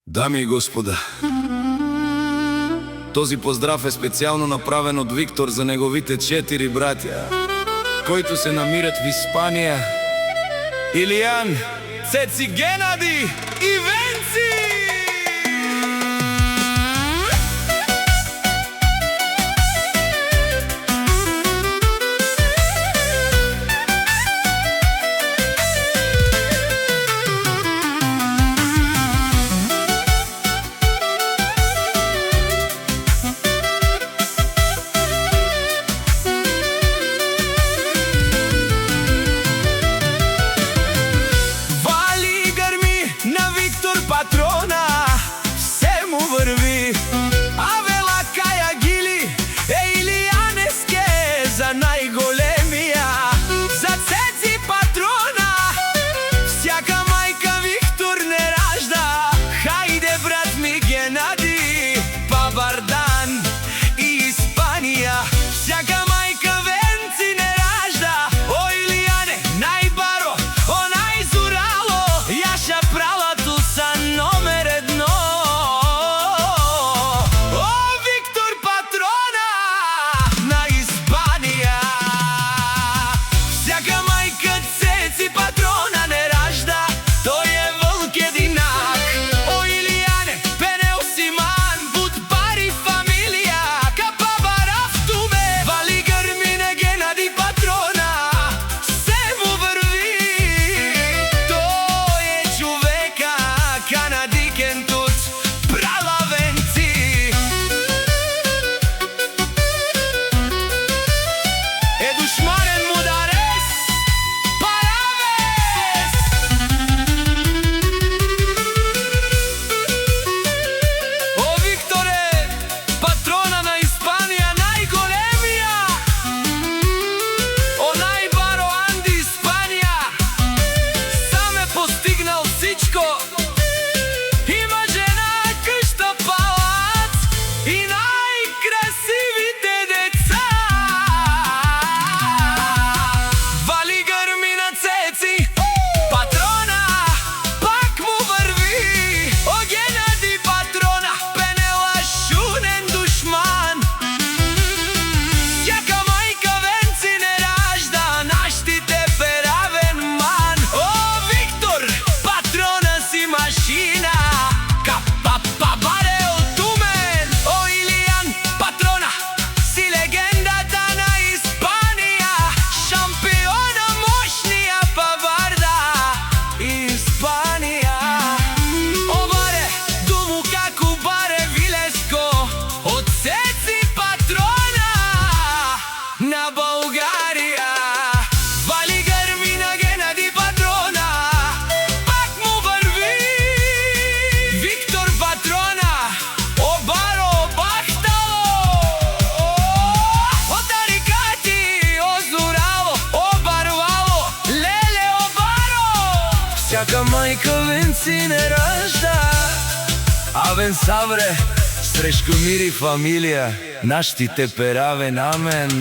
Дами и господа, този поздрав е специално направен од Виктор за неговите 4 братја, кои се намират в Испанија: Илијан, Цеци, Генади и Венци! Патрона, се му върви, а вела кая гили е Илијанеске за най-големия. За Цеци патрона, всяка майка Виктор не ражда. Хайде брат ми Генади, па Бардан и Испанија. Всяка майка Венци не ражда. О Илијане, најбаро, о најзурало, јаша прала номер едно. О, Виктор патрона на Испанија. Всяка мајка Цеци патрона не ражда, тој е вълк единак. О, Илијане, пенел симан, буд пари фамилија, капа барафтуме, вали гърмина Генади патрона, се му върви. Тој е човека Канадикен тут, брала Венци. Е душманен мударес, паравес. О, Викторе, патрона на Испанија, најголемија. О, најбаро Анди Испанија, сам е постигнал всичко. Има жена, къща, палац и най-красивите деца. Вали гърмина Цеци патрона, пак му върви. О, Генади патрона, пенела шунен душман. Всяка майка Венци не ражда, наштите перавен ман. О, Виктор патрона си машина, на Българија. Вали гърмина Генади патрона, пак му върви. Виктор патрона, о баро, бахтало, о тарикати, о зурало, о барвало, леле, о баро. Всяка майка Венци не ражда, а Венсавре, срешко мири фамилија, наштите перавен, амен.